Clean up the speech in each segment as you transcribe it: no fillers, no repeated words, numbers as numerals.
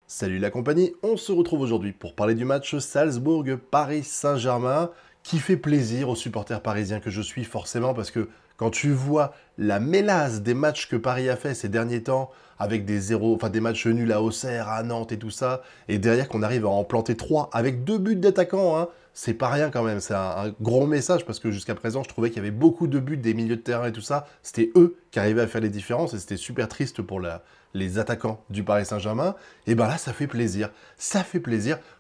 Salut la compagnie, on se retrouve aujourd'hui pour parler du match Salzbourg-Paris Saint-Germain qui fait plaisir aux supporters parisiens que je suis forcément parce que quand tu vois la mélasse des matchs que Paris a fait ces derniers temps avec des zéros, enfin des matchs nuls à Auxerre, à Nantes et tout ça, et derrière qu'on arrive à en planter 3 avec 2 buts d'attaquants, hein, c'est pas rien quand même, c'est un gros message parce que jusqu'à présent je trouvais qu'il y avait beaucoup de buts des milieux de terrain et tout ça, c'était eux qui arrivaient à faire les différences et c'était super triste pour les attaquants du Paris Saint-Germain. Et bien là, ça fait plaisir,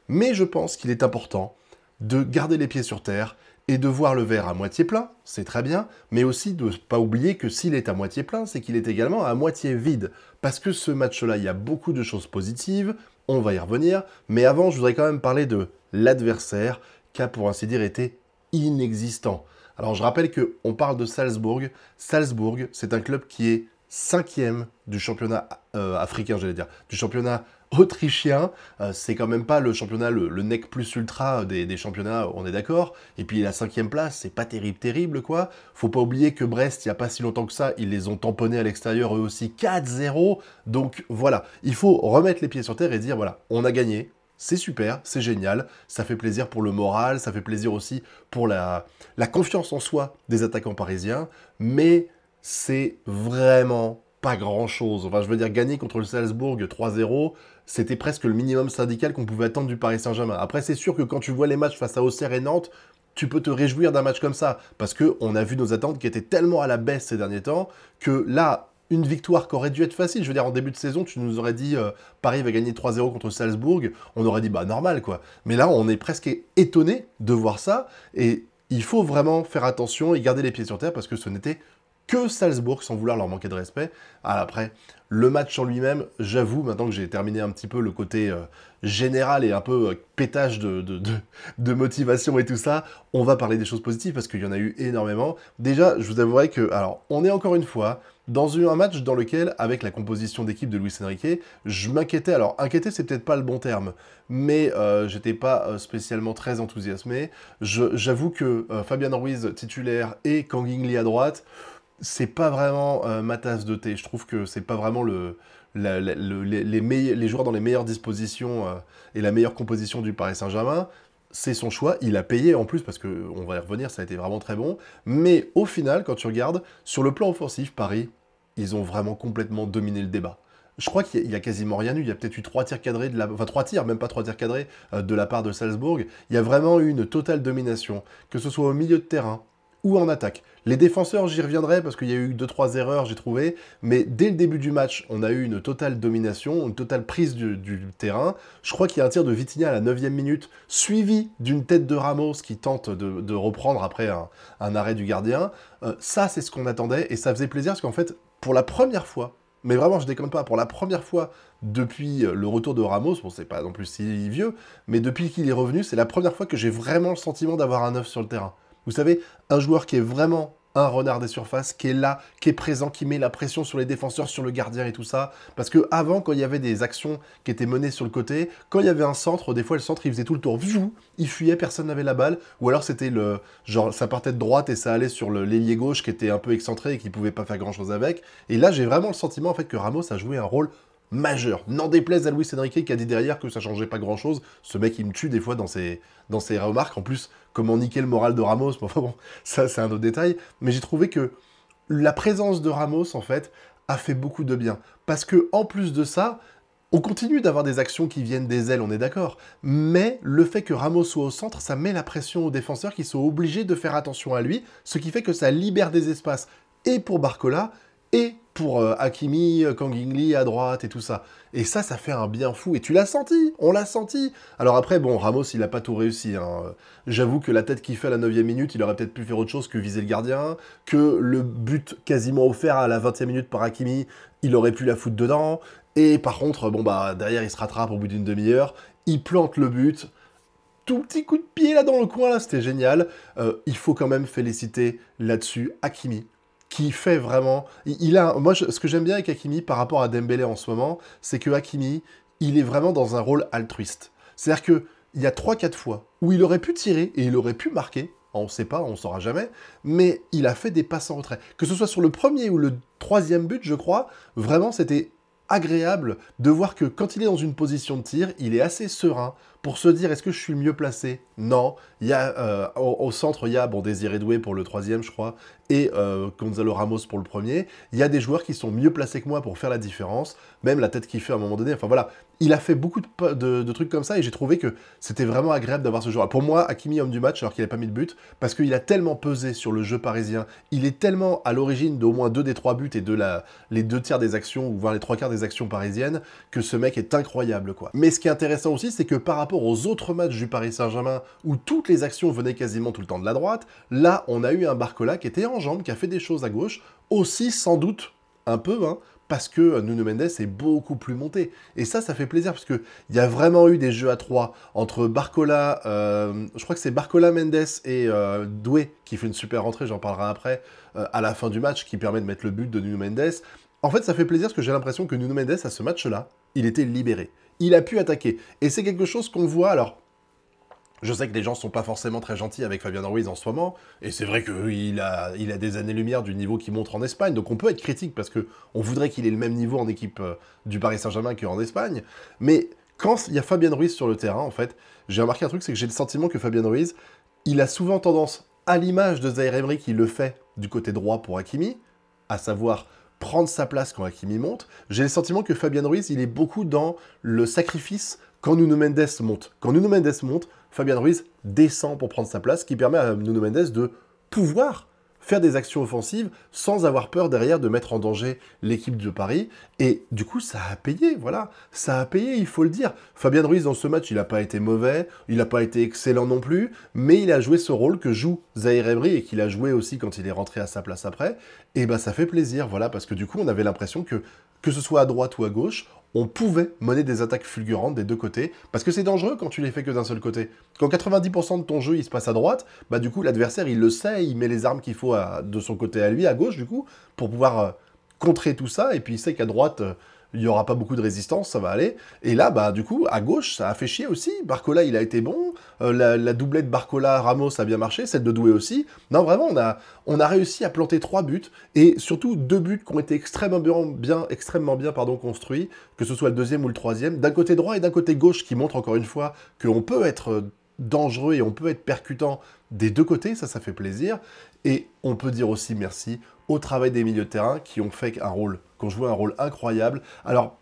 mais je pense qu'il est important de garder les pieds sur terre et de voir le verre à moitié plein, c'est très bien, mais aussi de ne pas oublier que s'il est à moitié plein, c'est qu'il est également à moitié vide. Parce que ce match-là, il y a beaucoup de choses positives, on va y revenir, mais avant, je voudrais quand même parler de l'adversaire, qui a pour ainsi dire été inexistant. Alors je rappelle qu'on parle de Salzbourg. Salzbourg, c'est un club qui est cinquième du championnat africain, j'allais dire, du championnat autrichien. C'est quand même pas le championnat, le nec plus ultra des championnats, on est d'accord. Et puis la cinquième place, c'est pas terrible, quoi. Faut pas oublier que Brest, il y a pas si longtemps que ça, ils les ont tamponnés à l'extérieur eux aussi 4-0. Donc voilà, il faut remettre les pieds sur terre et dire voilà, on a gagné. C'est super, c'est génial, ça fait plaisir pour le moral, ça fait plaisir aussi pour la confiance en soi des attaquants parisiens, mais c'est vraiment pas grand-chose. Enfin, je veux dire, gagner contre le Salzbourg 3-0, c'était presque le minimum syndical qu'on pouvait attendre du Paris Saint-Germain. Après, c'est sûr que quand tu vois les matchs face à Auxerre et Nantes, tu peux te réjouir d'un match comme ça, parce qu'on a vu nos attentes qui étaient tellement à la baisse ces derniers temps, que là, une victoire qui aurait dû être facile, je veux dire, en début de saison, tu nous aurais dit Paris va gagner 3-0 contre Salzbourg, on aurait dit bah normal quoi. Mais là, on est presque étonné de voir ça, et il faut vraiment faire attention et garder les pieds sur terre, parce que ce n'était que Salzbourg, sans vouloir leur manquer de respect. Ah, après, le match en lui-même, j'avoue, maintenant que j'ai terminé un petit peu le côté général et un peu pétage de motivation et tout ça, on va parler des choses positives parce qu'il y en a eu énormément. Déjà, je vous avouerai que, alors, on est encore une fois dans un match dans lequel, avec la composition d'équipe de Luis Enrique, je m'inquiétais. Alors, inquiéter, c'est peut-être pas le bon terme, mais j'étais pas spécialement très enthousiasmé. J'avoue que Fabian Ruiz titulaire et Kang In Lee à droite, c'est pas vraiment ma tasse de thé. Je trouve que c'est pas vraiment les joueurs dans les meilleures dispositions et la meilleure composition du Paris Saint-Germain. C'est son choix, il a payé en plus parce que on va y revenir, ça a été vraiment très bon. Mais au final, quand tu regardes, sur le plan offensif, Paris, ils ont vraiment complètement dominé le débat. Je crois qu'il y a quasiment rien eu. Il y a peut-être eu 3 tirs cadrés, enfin 3 tirs, même pas 3 tirs cadrés, de la part de Salzbourg. Il y a vraiment eu une totale domination, que ce soit au milieu de terrain ou en attaque. Les défenseurs, j'y reviendrai parce qu'il y a eu 2-3 erreurs, j'ai trouvé, mais dès le début du match, on a eu une totale domination, une totale prise du terrain. Je crois qu'il y a un tir de Vitinha à la 9e minute, suivi d'une tête de Ramos qui tente de reprendre après un arrêt du gardien. Ça, c'est ce qu'on attendait et ça faisait plaisir parce qu'en fait, pour la première fois, mais vraiment, je déconne pas, pour la première fois depuis le retour de Ramos, bon, c'est pas non plus si vieux, mais depuis qu'il est revenu, c'est la première fois que j'ai vraiment le sentiment d'avoir un œuf sur le terrain. Vous savez, un joueur qui est vraiment un renard des surfaces, qui est là, qui est présent, qui met la pression sur les défenseurs, sur le gardien et tout ça. Parce que avant, quand il y avait des actions qui étaient menées sur le côté, quand il y avait un centre, des fois le centre il faisait tout le tour, il fuyait, personne n'avait la balle, ou alors c'était le genre ça partait de droite et ça allait sur l'ailier gauche qui était un peu excentré et qui pouvait pas faire grand chose avec. Et là, j'ai vraiment le sentiment en fait que Ramos a joué un rôle majeur. N'en déplaise à Luis Enrique qui a dit derrière que ça changeait pas grand chose. Ce mec, il me tue des fois dans ses remarques. En plus, comment niquer le moral de Ramos. Enfin bon, ça, c'est un autre détail. Mais j'ai trouvé que la présence de Ramos, en fait, a fait beaucoup de bien. Parce que, en plus de ça, on continue d'avoir des actions qui viennent des ailes, on est d'accord. Mais le fait que Ramos soit au centre, ça met la pression aux défenseurs qui sont obligés de faire attention à lui, ce qui fait que ça libère des espaces et pour Barcola et pour Hakimi, Kang In Lee à droite et tout ça. Et ça fait un bien fou. Et tu l'as senti, on l'a senti. Alors après, bon, Ramos, il a pas tout réussi, hein. J'avoue que la tête qu'il fait à la 9e minute, il aurait peut-être pu faire autre chose que viser le gardien, que le but quasiment offert à la 20e minute par Hakimi, il aurait pu la foutre dedans. Et par contre, bon bah, derrière, il se rattrape au bout d'une demi-heure, il plante le but. Tout petit coup de pied là dans le coin, là, c'était génial. Il faut quand même féliciter là-dessus Hakimi, qui fait vraiment... Moi, ce que j'aime bien avec Hakimi par rapport à Dembélé en ce moment, c'est que Hakimi, il est vraiment dans un rôle altruiste. C'est-à-dire qu'il y a 3-4 fois où il aurait pu tirer et il aurait pu marquer, on ne sait pas, on ne saura jamais, mais il a fait des passes en retrait. Que ce soit sur le premier ou le 3e but, je crois, vraiment, c'était agréable de voir que quand il est dans une position de tir, il est assez serein pour se dire est-ce que je suis le mieux placé? Non. Il y a, au centre, il y a Désiré Doué pour le troisième, je crois, et Gonzalo Ramos pour le premier. Il y a des joueurs qui sont mieux placés que moi pour faire la différence, même la tête qu'il fait à un moment donné. Enfin voilà, il a fait beaucoup de trucs comme ça et j'ai trouvé que c'était vraiment agréable d'avoir ce joueur. Pour moi, Hakimi, homme du match, alors qu'il n'a pas mis de but, parce qu'il a tellement pesé sur le jeu parisien, il est tellement à l'origine d'au moins 2 des 3 buts et les 2 tiers des actions, ou voire les 3 quarts des actions parisiennes, que ce mec est incroyable, quoi. Mais ce qui est intéressant aussi, c'est que par rapport aux autres matchs du Paris Saint-Germain, où toutes les actions venaient quasiment tout le temps de la droite, là, on a eu un Barcola qui était en jambes, qui a fait des choses à gauche, aussi sans doute un peu, hein, parce que Nuno Mendes est beaucoup plus monté. Et ça fait plaisir, parce qu'il y a vraiment eu des jeux à 3 entre Barcola, je crois que c'est Barcola, Mendes et Doué, qui fait une super rentrée, j'en parlerai après, à la fin du match, qui permet de mettre le but de Nuno Mendes. En fait, ça fait plaisir, parce que j'ai l'impression que Nuno Mendes, à ce match-là, il était libéré. Il a pu attaquer. Et c'est quelque chose qu'on voit, alors... Je sais que les gens sont pas forcément très gentils avec Fabian Ruiz en ce moment, et c'est vrai qu'il a des années-lumière du niveau qu'il montre en Espagne, donc on peut être critique parce que on voudrait qu'il ait le même niveau en équipe du Paris Saint-Germain qu'en Espagne, mais quand il y a Fabian Ruiz sur le terrain, en fait, j'ai remarqué un truc, c'est que j'ai le sentiment que Fabian Ruiz, il a souvent tendance, à l'image de Zaïre Emery qui le fait du côté droit pour Hakimi, à savoir prendre sa place quand Hakimi monte, j'ai le sentiment que Fabian Ruiz, il est beaucoup dans le sacrifice quand Nuno Mendes monte. Quand Nuno Mendes monte, Fabian Ruiz descend pour prendre sa place, ce qui permet à Nuno Mendes de pouvoir faire des actions offensives sans avoir peur derrière de mettre en danger l'équipe de Paris. Et du coup, ça a payé, voilà. Ça a payé, il faut le dire. Fabian Ruiz, dans ce match, il n'a pas été mauvais, il n'a pas été excellent non plus, mais il a joué ce rôle que joue Zaïre Emery et qu'il a joué aussi quand il est rentré à sa place après. Et ben, ça fait plaisir, voilà, parce que du coup, on avait l'impression que ce soit à droite ou à gauche, on pouvait mener des attaques fulgurantes des deux côtés, parce que c'est dangereux quand tu les fais que d'un seul côté. Quand 90% de ton jeu, il se passe à droite, bah du coup, l'adversaire, il le sait, il met les armes qu'il faut de son côté à lui, à gauche, du coup, pour pouvoir contrer tout ça, et puis il sait qu'à droite, il n'y aura pas beaucoup de résistance, ça va aller. Et là, bah du coup, à gauche, ça a fait chier aussi. Barcola, il a été bon. La doublette Barcola-Ramos a bien marché, celle de Doué aussi. Non, vraiment, on a réussi à planter 3 buts, et surtout 2 buts qui ont été extrêmement bien construits, que ce soit le deuxième ou le troisième, d'un côté droit et d'un côté gauche, qui montre encore une fois qu'on peut être dangereux et on peut être percutant des deux côtés, ça fait plaisir. Et on peut dire aussi merci au travail des milieux de terrain qui ont fait qu'on jouait un rôle incroyable. Alors,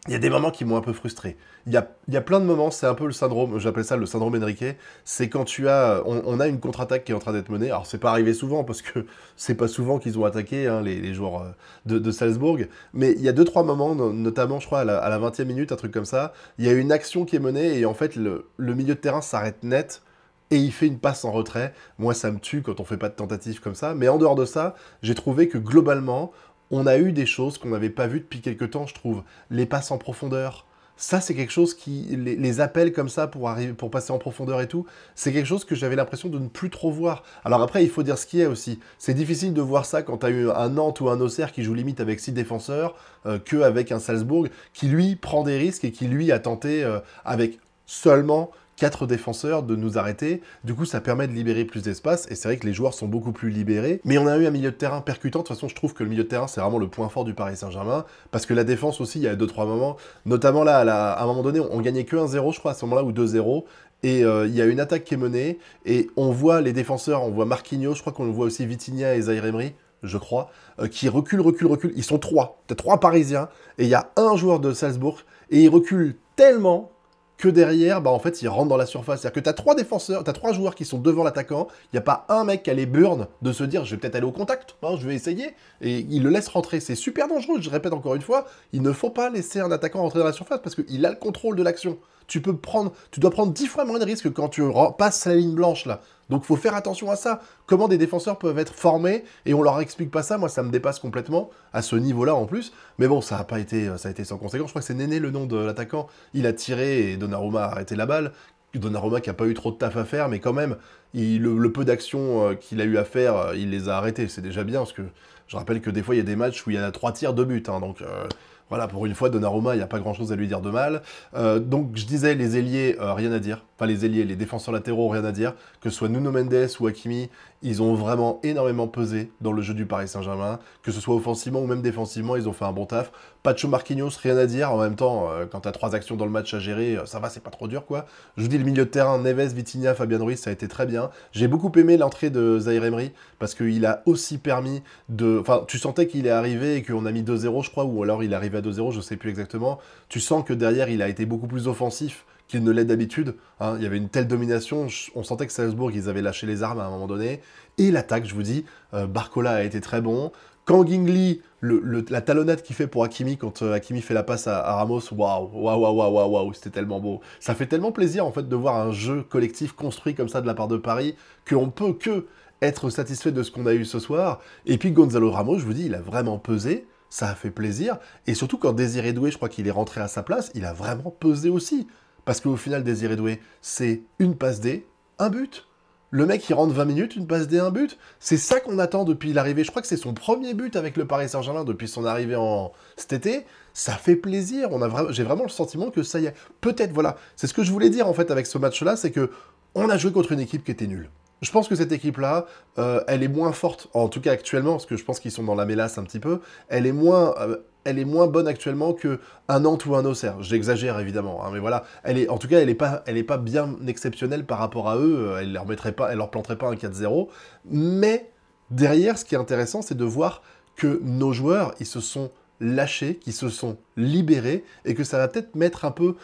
il y a des moments qui m'ont un peu frustré. Il y a plein de moments, c'est un peu le syndrome, j'appelle ça le syndrome Enrique, c'est quand on a une contre-attaque qui est en train d'être menée, alors c'est pas arrivé souvent, parce que c'est pas souvent qu'ils ont attaqué, hein, les joueurs de Salzbourg, mais il y a 2-3 moments, notamment je crois à la 20e minute, un truc comme ça, il y a une action qui est menée, et en fait le milieu de terrain s'arrête net, et il fait une passe en retrait. Moi, ça me tue quand on fait pas de tentative comme ça, mais en dehors de ça, j'ai trouvé que globalement, on a eu des choses qu'on n'avait pas vues depuis quelques temps, je trouve. Les passes en profondeur, ça c'est quelque chose qui... Les appels comme ça pour passer en profondeur et tout, c'est quelque chose que j'avais l'impression de ne plus trop voir. Alors après, il faut dire ce qu'il y a aussi. C'est difficile de voir ça quand tu as eu un Nantes ou un Auxerre qui joue limite avec 6 défenseurs, qu'avec un Salzbourg qui lui prend des risques et qui lui a tenté avec seulement 4 défenseurs de nous arrêter. Du coup, ça permet de libérer plus d'espace, et c'est vrai que les joueurs sont beaucoup plus libérés. Mais on a eu un milieu de terrain percutant. De toute façon, je trouve que le milieu de terrain, c'est vraiment le point fort du Paris Saint-Germain, parce que la défense aussi, il y a 2-3 moments, notamment là, à un moment donné, on gagnait que 1-0, je crois, à ce moment-là, ou 2-0, et il y a une attaque qui est menée, et on voit les défenseurs, on voit Marquinhos, je crois qu'on voit aussi Vitinha et Zaïre Emery, je crois, qui reculent. Ils sont 3. T'as 3 Parisiens, et il y a un joueur de Salzbourg, et ils reculent tellement que derrière, bah en fait, ils rentrent dans la surface. C'est-à-dire que tu as 3 défenseurs, tu as 3 joueurs qui sont devant l'attaquant, il n'y a pas un mec qui a les burnes de se dire « je vais peut-être aller au contact, hein, je vais essayer », et il le laisse rentrer. C'est super dangereux, je répète encore une fois, il ne faut pas laisser un attaquant rentrer dans la surface parce qu'il a le contrôle de l'action. Tu dois prendre 10 fois moins de risques quand tu passes la ligne blanche, là. Donc, il faut faire attention à ça. Comment des défenseurs peuvent être formés, et on leur explique pas ça, moi, ça me dépasse complètement, à ce niveau-là, en plus. Mais bon, ça a été sans conséquence. Je crois que c'est Néné, le nom de l'attaquant. Il a tiré, et Donnarumma a arrêté la balle. Donnarumma qui a pas eu trop de taf à faire, mais quand même, le peu d'actions qu'il a eu à faire, il les a arrêtés. C'est déjà bien, parce que je rappelle que des fois, il y a des matchs où il y a 3 tirs, 2 buts, hein, donc... Voilà, pour une fois, Donnarumma, il n'y a pas grand-chose à lui dire de mal. Donc, je disais, les ailiers, rien à dire. enfin les ailiers, les défenseurs latéraux, rien à dire, que ce soit Nuno Mendes ou Hakimi, ils ont vraiment énormément pesé dans le jeu du Paris Saint-Germain, que ce soit offensivement ou même défensivement, ils ont fait un bon taf. Pacho Marquinhos, rien à dire, en même temps, quand t'as 3 actions dans le match à gérer, ça va, c'est pas trop dur, quoi. Je vous dis, le milieu de terrain, Neves, Vitinha, Fabian Ruiz, ça a été très bien. J'ai beaucoup aimé l'entrée de Zaïre Emery, parce qu'il a aussi permis de... Enfin, tu sentais qu'il est arrivé et qu'on a mis 2-0, je crois, ou alors il est arrivé à 2-0, je sais plus exactement. Tu sens que derrière, il a été beaucoup plus offensif qu'il ne l'est d'habitude. Hein. Il y avait une telle domination, on sentait que Salzbourg, ils avaient lâché les armes à un moment donné. Et l'attaque, je vous dis, Barcola a été très bon. Kang In-lee, la talonnade qu'il fait pour Hakimi, quand Hakimi fait la passe à Ramos, waouh, c'était tellement beau. Ça fait tellement plaisir, en fait, de voir un jeu collectif construit comme ça de la part de Paris, qu'on peut que être satisfait de ce qu'on a eu ce soir. Et puis Gonzalo Ramos, je vous dis, il a vraiment pesé. Ça a fait plaisir. Et surtout, quand Désiré Doué, je crois qu'il est rentré à sa place, il a vraiment pesé aussi. Parce qu'au final, Désiré Doué, c'est une passe D, un but. Le mec, il rentre 20 minutes, une passe D, un but. C'est ça qu'on attend depuis l'arrivée. Je crois que c'est son premier but avec le Paris Saint-Germain depuis son arrivée cet été. Ça fait plaisir. J'ai vraiment le sentiment que ça y est. Peut-être, voilà. C'est ce que je voulais dire, en fait, avec ce match-là, c'est que on a joué contre une équipe qui était nulle. Je pense que cette équipe-là, elle est moins forte, en tout cas actuellement, parce que je pense qu'ils sont dans la mélasse un petit peu, elle est moins bonne actuellement qu'un Nantes ou un Auxerre. J'exagère évidemment, hein, mais voilà, en tout cas, elle est pas bien exceptionnelle par rapport à eux, elle leur planterait pas un 4-0, mais derrière, ce qui est intéressant, c'est de voir que nos joueurs, ils se sont lâchés, qui se sont libérés, et que ça va peut-être mettre un peu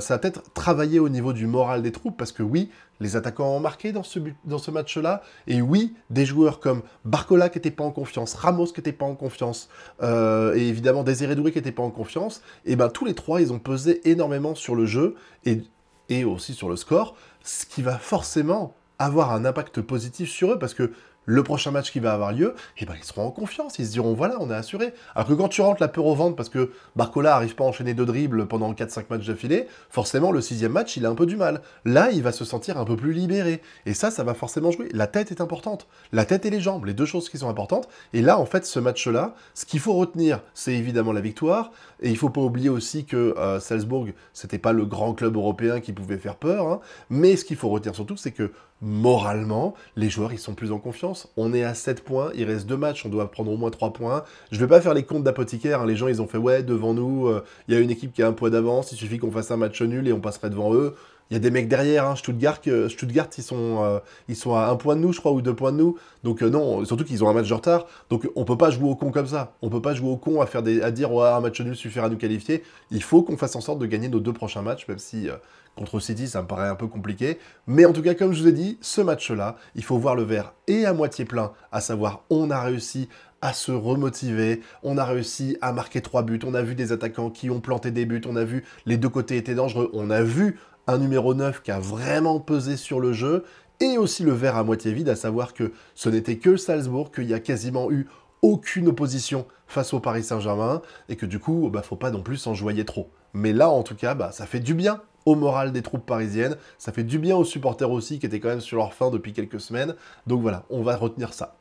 ça va peut-être travailler au niveau du moral des troupes, parce que oui, les attaquants ont marqué dans ce match-là, et oui, des joueurs comme Barcola qui n'était pas en confiance, Ramos qui n'était pas en confiance, et évidemment Désiré Doué qui n'était pas en confiance, et ben tous les trois, ils ont pesé énormément sur le jeu, et aussi sur le score, ce qui va forcément avoir un impact positif sur eux, parce que le prochain match qui va avoir lieu, eh ben, ils seront en confiance, ils se diront voilà, on est assuré. Alors que quand tu rentres la peur au ventre parce que Barcola n'arrive pas à enchaîner 2 dribbles pendant 4-5 matchs d'affilée, forcément le 6e match, il a un peu du mal. Là, il va se sentir un peu plus libéré. Et ça va forcément jouer. La tête est importante. La tête et les jambes, les deux choses qui sont importantes. Et là, en fait, ce match-là, ce qu'il faut retenir, c'est évidemment la victoire. Et il ne faut pas oublier aussi que Salzbourg, c'était pas le grand club européen qui pouvait faire peur. Hein. Mais ce qu'il faut retenir surtout, c'est que moralement, les joueurs, ils sont plus en confiance. On est à 7 points, il reste 2 matchs, on doit prendre au moins 3 points. Je vais pas faire les comptes d'apothicaire, hein. Les gens, ils ont fait, ouais, devant nous, il y a une équipe qui a un poids d'avance, il suffit qu'on fasse un match nul et on passerait devant eux. Il y a des mecs derrière, hein. Stuttgart, ils sont à 1 point de nous, je crois, ou 2 points de nous. Donc non, surtout qu'ils ont un match de retard. Donc on peut pas jouer au con comme ça. On peut pas jouer au con à dire, ouais, un match nul suffira à nous qualifier. Il faut qu'on fasse en sorte de gagner nos 2 prochains matchs, même si contre City, ça me paraît un peu compliqué. Mais en tout cas, comme je vous ai dit, ce match-là, il faut voir le verre et à moitié plein, à savoir, on a réussi à se remotiver, on a réussi à marquer 3 buts, on a vu des attaquants qui ont planté des buts, on a vu les deux côtés étaient dangereux, on a vu un numéro 9 qui a vraiment pesé sur le jeu, et aussi le verre à moitié vide, à savoir que ce n'était que Salzbourg, qu'il y a quasiment eu aucune opposition face au Paris Saint-Germain, et que du coup, faut pas non plus s'enjoyer trop. Mais là, en tout cas, ça fait du bien au moral des troupes parisiennes, ça fait du bien aux supporters aussi, qui étaient quand même sur leur faim depuis quelques semaines, donc voilà, on va retenir ça.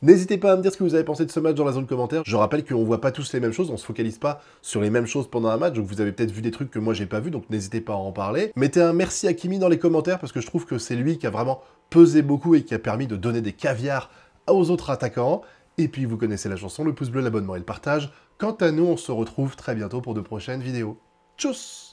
N'hésitez pas à me dire ce que vous avez pensé de ce match dans la zone commentaire. Je rappelle qu'on ne voit pas tous les mêmes choses, on ne se focalise pas sur les mêmes choses pendant un match, donc vous avez peut-être vu des trucs que moi j'ai pas vu, donc n'hésitez pas à en parler. Mettez un merci à Kimi dans les commentaires, parce que je trouve que c'est lui qui a vraiment pesé beaucoup et qui a permis de donner des caviars aux autres attaquants. Et puis vous connaissez la chanson, le pouce bleu, l'abonnement et le partage. Quant à nous, on se retrouve très bientôt pour de prochaines vidéos. Tchuss!